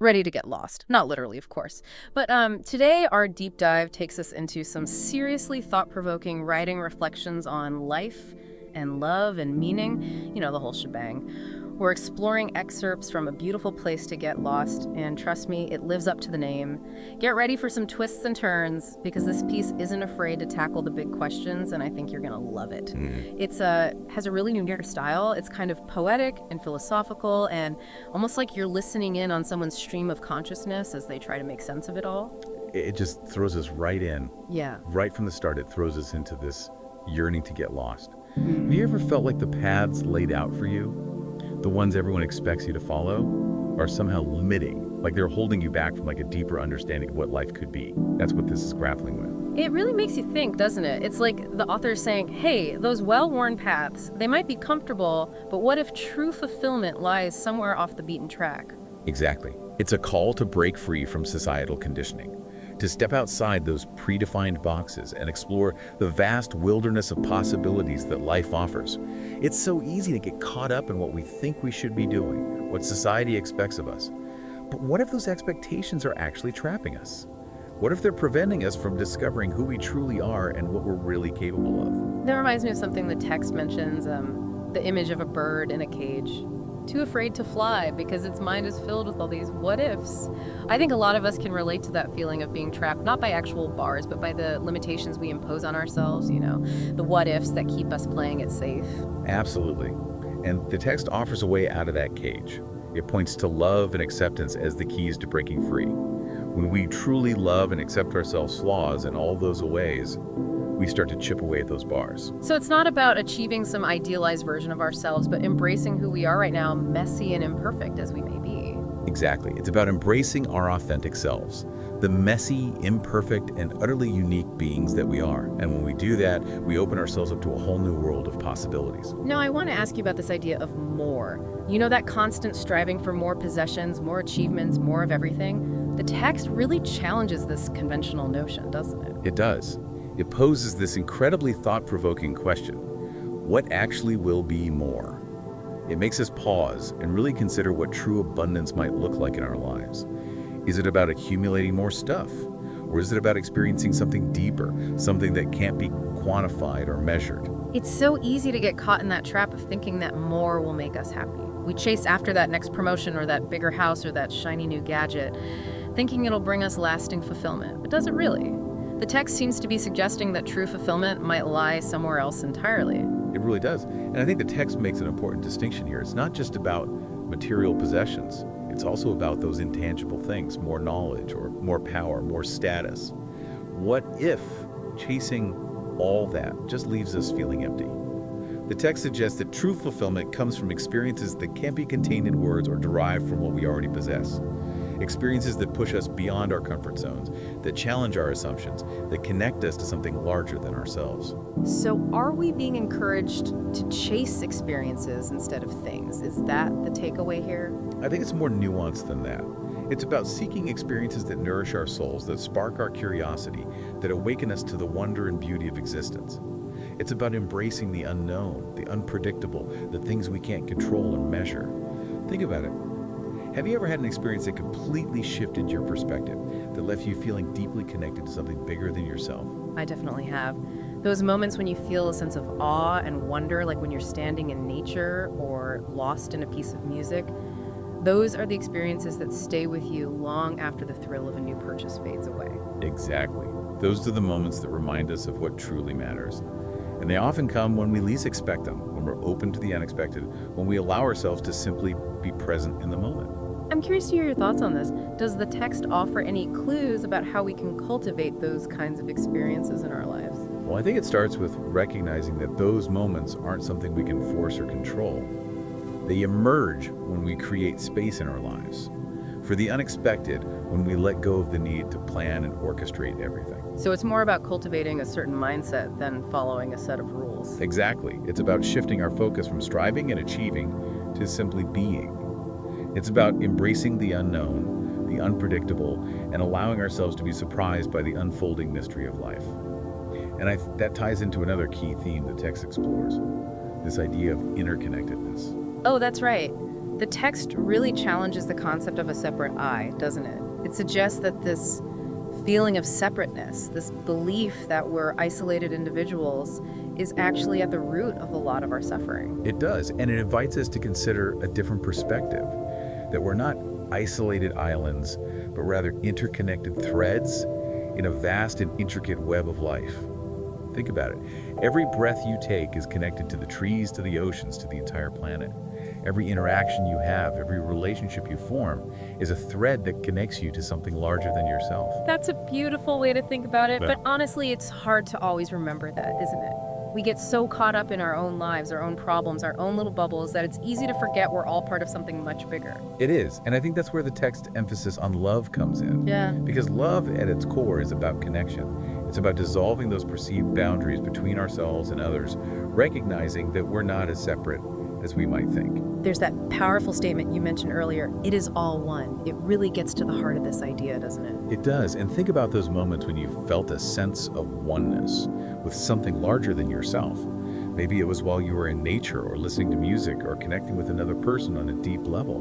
ready to get lost. Not literally, of course. But today, our deep dive takes us into some seriously thought-provoking writing reflections on life and love and meaning, the whole shebang. We're exploring excerpts from A Beautiful Place to Get Lost, and trust me, it lives up to the name. Get ready for some twists and turns, because this piece isn't afraid to tackle the big questions, and I think you're gonna love it. It's has a really new style. It's kind of poetic and philosophical, and almost like you're listening in on someone's stream of consciousness as they try to make sense of it all. It just throws us right in. Yeah. Right from the start, it throws us into this yearning to get lost. Have you ever felt like the paths laid out for you, the ones everyone expects you to follow, are somehow limiting, like they're holding you back from like a deeper understanding of what life could be? That's what this is grappling with. It really makes you think, doesn't it? It's like the author is saying, hey, those well-worn paths, they might be comfortable, but what if true fulfillment lies somewhere off the beaten track? Exactly. It's a call to break free from societal conditioning, to step outside those predefined boxes and explore the vast wilderness of possibilities that life offers. It's so easy to get caught up in what we think we should be doing, what society expects of us. But what if those expectations are actually trapping us? What if they're preventing us from discovering who we truly are and what we're really capable of? That reminds me of something the text mentions, the image of a bird in a cage. Too afraid to fly because its mind is filled with all these what-ifs. I think a lot of us can relate to that feeling of being trapped, not by actual bars, but by the limitations we impose on ourselves, the what-ifs that keep us playing it safe. Absolutely. And the text offers a way out of that cage. It points to love and acceptance as the keys to breaking free. When we truly love and accept ourselves' flaws in all those ways, we start to chip away at those bars. So it's not about achieving some idealized version of ourselves, but embracing who we are right now, messy and imperfect as we may be. Exactly. It's about embracing our authentic selves, the messy, imperfect, and utterly unique beings that we are. And when we do that, we open ourselves up to a whole new world of possibilities. Now, I want to ask you about this idea of more. That constant striving for more possessions, more achievements, more of everything? The text really challenges this conventional notion, doesn't it? It does. It poses this incredibly thought-provoking question: what actually will be more? It makes us pause and really consider what true abundance might look like in our lives. Is it about accumulating more stuff? Or is it about experiencing something deeper, something that can't be quantified or measured? It's so easy to get caught in that trap of thinking that more will make us happy. We chase after that next promotion or that bigger house or that shiny new gadget, thinking it'll bring us lasting fulfillment. But does it really? The text seems to be suggesting that true fulfillment might lie somewhere else entirely. It really does. And I think the text makes an important distinction here. It's not just about material possessions. It's also about those intangible things, more knowledge or more power, more status. What if chasing all that just leaves us feeling empty? The text suggests that true fulfillment comes from experiences that can't be contained in words or derived from what we already possess. Experiences that push us beyond our comfort zones, that challenge our assumptions, that connect us to something larger than ourselves. So are we being encouraged to chase experiences instead of things? Is that the takeaway here? I think it's more nuanced than that. It's about seeking experiences that nourish our souls, that spark our curiosity, that awaken us to the wonder and beauty of existence. It's about embracing the unknown, the unpredictable, the things we can't control or measure. Think about it. Have you ever had an experience that completely shifted your perspective, that left you feeling deeply connected to something bigger than yourself? I definitely have. Those moments when you feel a sense of awe and wonder, like when you're standing in nature or lost in a piece of music, those are the experiences that stay with you long after the thrill of a new purchase fades away. Exactly. Those are the moments that remind us of what truly matters. And they often come when we least expect them, when we're open to the unexpected, when we allow ourselves to simply be present in the moment. I'm curious to hear your thoughts on this. Does the text offer any clues about how we can cultivate those kinds of experiences in our lives? Well, I think it starts with recognizing that those moments aren't something we can force or control. They emerge when we create space in our lives for the unexpected, when we let go of the need to plan and orchestrate everything. So it's more about cultivating a certain mindset than following a set of rules. Exactly. It's about shifting our focus from striving and achieving to simply being. It's about embracing the unknown, the unpredictable, and allowing ourselves to be surprised by the unfolding mystery of life. And that ties into another key theme the text explores, this idea of interconnectedness. Oh, that's right. The text really challenges the concept of a separate I, doesn't it? It suggests that this feeling of separateness, this belief that we're isolated individuals, is actually at the root of a lot of our suffering. It does, and it invites us to consider a different perspective, that we're not isolated islands, but rather interconnected threads in a vast and intricate web of life. Think about it. Every breath you take is connected to the trees, to the oceans, to the entire planet. Every interaction you have, every relationship you form is a thread that connects you to something larger than yourself. That's a beautiful way to think about it, Yeah. but honestly, it's hard to always remember that, isn't it? We get so caught up in our own lives, our own problems, our own little bubbles, that it's easy to forget we're all part of something much bigger. It is, and I think that's where the text emphasis on love comes in. Yeah. Because love at its core is about connection. It's about dissolving those perceived boundaries between ourselves and others, recognizing that we're not as separate as we might think. There's that powerful statement you mentioned earlier, it is all one. It really gets to the heart of this idea, doesn't it? It does, and think about those moments when you felt a sense of oneness with something larger than yourself. Maybe it was while you were in nature or listening to music or connecting with another person on a deep level.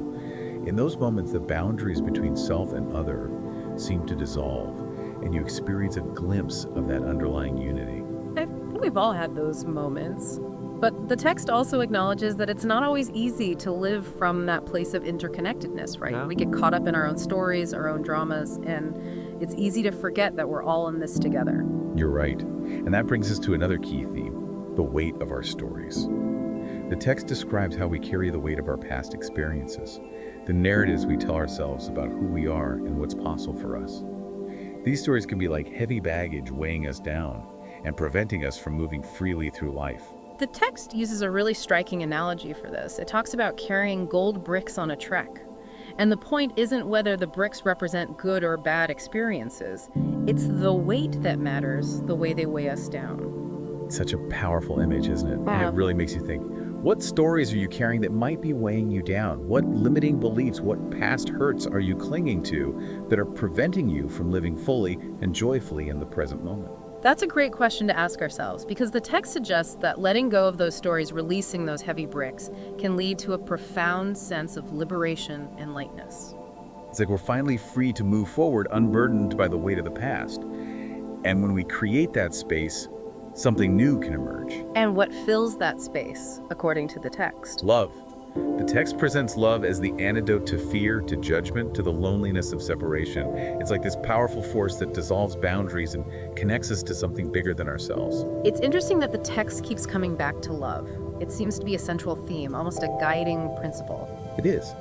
In those moments, the boundaries between self and other seem to dissolve, and you experience a glimpse of that underlying unity. I think we've all had those moments. But the text also acknowledges that it's not always easy to live from that place of interconnectedness, right? Yeah. We get caught up in our own stories, our own dramas, and it's easy to forget that we're all in this together. You're right. And that brings us to another key theme, the weight of our stories. The text describes how we carry the weight of our past experiences, the narratives we tell ourselves about who we are and what's possible for us. These stories can be like heavy baggage weighing us down and preventing us from moving freely through life. The text uses a really striking analogy for this. It talks about carrying gold bricks on a trek. And the point isn't whether the bricks represent good or bad experiences. It's the weight that matters, the way they weigh us down. Such a powerful image, isn't it? And it really makes you think, what stories are you carrying that might be weighing you down? What limiting beliefs, what past hurts are you clinging to that are preventing you from living fully and joyfully in the present moment? That's a great question to ask ourselves, because the text suggests that letting go of those stories, releasing those heavy bricks, can lead to a profound sense of liberation and lightness. It's like we're finally free to move forward, unburdened by the weight of the past. And when we create that space, something new can emerge. And what fills that space, according to the text? Love. The text presents love as the antidote to fear, to judgment, to the loneliness of separation. It's like this powerful force that dissolves boundaries and connects us to something bigger than ourselves. It's interesting that the text keeps coming back to love. It seems to be a central theme, almost a guiding principle. It is.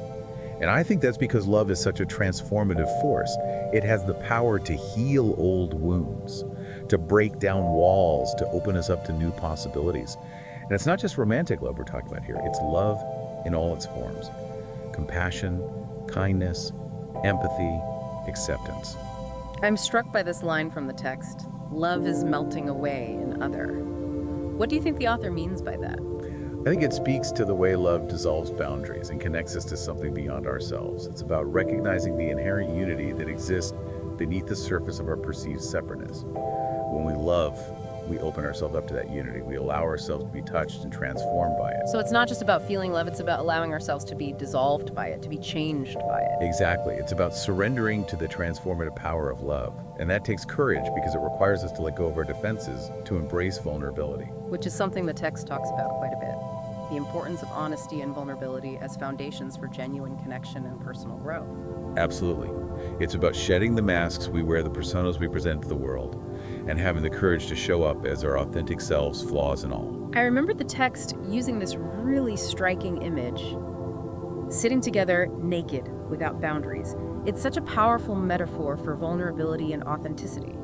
And I think that's because love is such a transformative force. It has the power to heal old wounds, to break down walls, to open us up to new possibilities. And it's not just romantic love we're talking about here. It's love in all its forms. Compassion, kindness, empathy, acceptance. I'm struck by this line from the text, love is melting away in other. What do you think the author means by that? I think it speaks to the way love dissolves boundaries and connects us to something beyond ourselves. It's about recognizing the inherent unity that exists beneath the surface of our perceived separateness. When we love, we open ourselves up to that unity. We allow ourselves to be touched and transformed by it. So it's not just about feeling love, it's about allowing ourselves to be dissolved by it, to be changed by it. Exactly. It's about surrendering to the transformative power of love. And that takes courage because it requires us to let go of our defenses to embrace vulnerability. Which is something the text talks about quite a bit. The importance of honesty and vulnerability as foundations for genuine connection and personal growth. Absolutely. It's about shedding the masks we wear, the personas we present to the world, and having the courage to show up as our authentic selves, flaws and all. I remember the text using this really striking image, sitting together naked without boundaries. It's such a powerful metaphor for vulnerability and authenticity.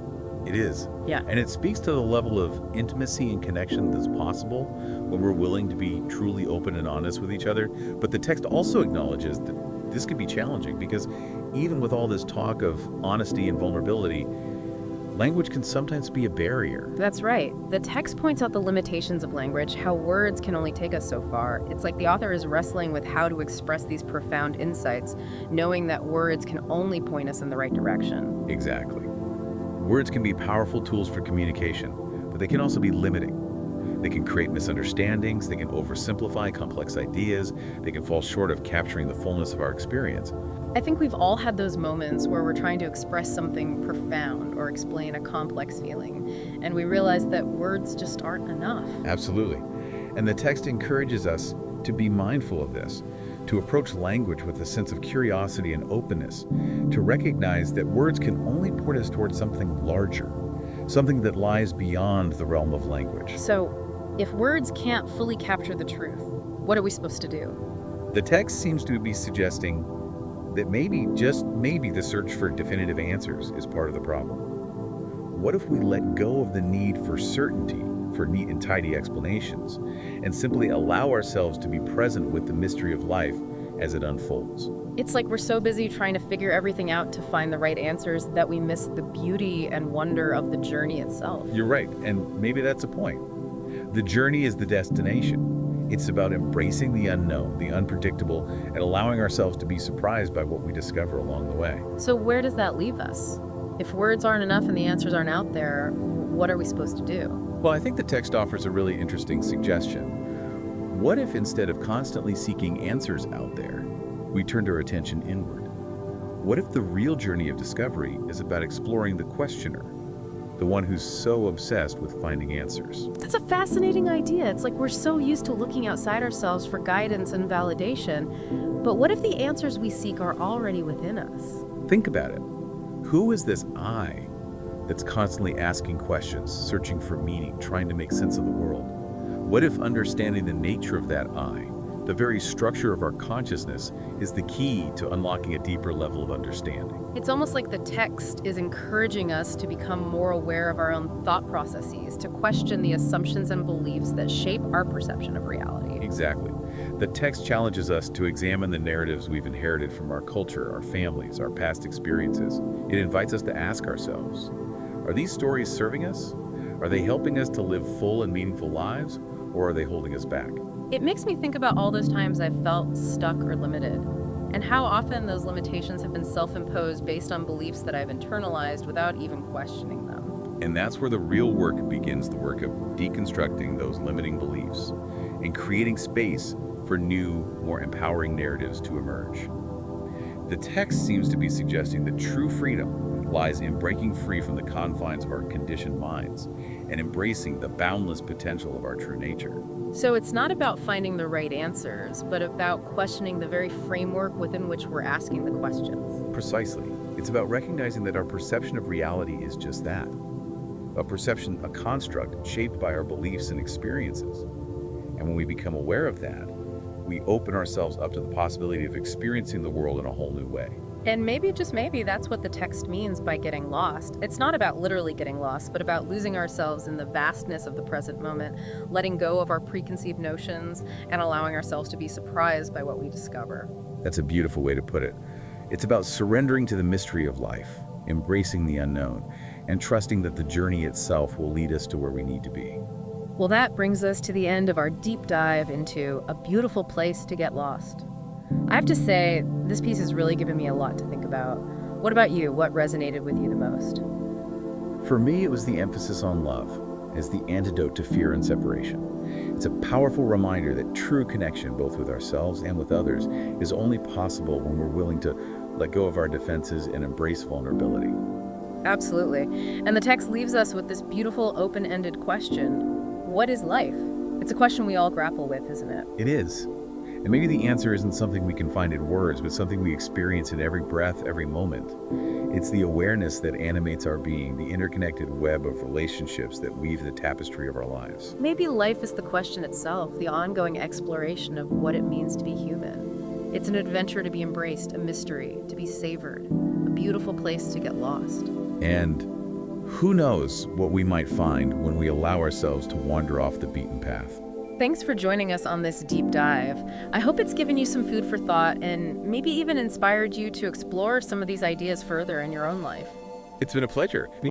It is. Yeah. And it speaks to the level of intimacy and connection that's possible when we're willing to be truly open and honest with each other. But the text also acknowledges that this can be challenging because even with all this talk of honesty and vulnerability, language can sometimes be a barrier. That's right. The text points out the limitations of language, how words can only take us so far. It's like the author is wrestling with how to express these profound insights, knowing that words can only point us in the right direction. Exactly. Words can be powerful tools for communication, but they can also be limiting. They can create misunderstandings, they can oversimplify complex ideas, they can fall short of capturing the fullness of our experience. I think we've all had those moments where we're trying to express something profound or explain a complex feeling, and we realize that words just aren't enough. Absolutely. And the text encourages us to be mindful of this, to approach language with a sense of curiosity and openness, to recognize that words can only point us towards something larger, something that lies beyond the realm of language. So, if words can't fully capture the truth, what are we supposed to do? The text seems to be suggesting that maybe, just maybe, the search for definitive answers is part of the problem. What if we let go of the need for certainty, for neat and tidy explanations, and simply allow ourselves to be present with the mystery of life as it unfolds? It's like we're so busy trying to figure everything out to find the right answers that we miss the beauty and wonder of the journey itself. You're right, and maybe that's a point. The journey is the destination. It's about embracing the unknown, the unpredictable, and allowing ourselves to be surprised by what we discover along the way. So where does that leave us? If words aren't enough and the answers aren't out there, what are we supposed to do? Well, I think the text offers a really interesting suggestion. What if instead of constantly seeking answers out there, we turned our attention inward? What if the real journey of discovery is about exploring the questioner, the one who's so obsessed with finding answers? That's a fascinating idea. It's like we're so used to looking outside ourselves for guidance and validation. But what if the answers we seek are already within us? Think about it. Who is this I that's constantly asking questions, searching for meaning, trying to make sense of the world? What if understanding the nature of that I, the very structure of our consciousness, is the key to unlocking a deeper level of understanding? It's almost like the text is encouraging us to become more aware of our own thought processes, to question the assumptions and beliefs that shape our perception of reality. Exactly. The text challenges us to examine the narratives we've inherited from our culture, our families, our past experiences. It invites us to ask ourselves, are these stories serving us? Are they helping us to live full and meaningful lives, or are they holding us back? It makes me think about all those times I've felt stuck or limited, and how often those limitations have been self-imposed based on beliefs that I've internalized without even questioning them. And that's where the real work begins, the work of deconstructing those limiting beliefs and creating space for new, more empowering narratives to emerge. The text seems to be suggesting that true freedom lies in breaking free from the confines of our conditioned minds and embracing the boundless potential of our true nature. So it's not about finding the right answers, but about questioning the very framework within which we're asking the questions. Precisely. It's about recognizing that our perception of reality is just that. A perception, a construct shaped by our beliefs and experiences. And when we become aware of that, we open ourselves up to the possibility of experiencing the world in a whole new way. And maybe, just maybe, that's what the text means by getting lost. It's not about literally getting lost, but about losing ourselves in the vastness of the present moment, letting go of our preconceived notions, and allowing ourselves to be surprised by what we discover. That's a beautiful way to put it. It's about surrendering to the mystery of life, embracing the unknown, and trusting that the journey itself will lead us to where we need to be. Well, that brings us to the end of our deep dive into a beautiful place to get lost. I have to say, this piece has really given me a lot to think about. What about you? What resonated with you the most? For me, it was the emphasis on love as the antidote to fear and separation. It's a powerful reminder that true connection, both with ourselves and with others, is only possible when we're willing to let go of our defenses and embrace vulnerability. Absolutely. And the text leaves us with this beautiful open-ended question. What is life? It's a question we all grapple with, isn't it? It is. And maybe the answer isn't something we can find in words, but something we experience in every breath, every moment. It's the awareness that animates our being, the interconnected web of relationships that weave the tapestry of our lives. Maybe life is the question itself, the ongoing exploration of what it means to be human. It's an adventure to be embraced, a mystery to be savored, a beautiful place to get lost. And who knows what we might find when we allow ourselves to wander off the beaten path. Thanks for joining us on this deep dive. I hope it's given you some food for thought and maybe even inspired you to explore some of these ideas further in your own life. It's been a pleasure.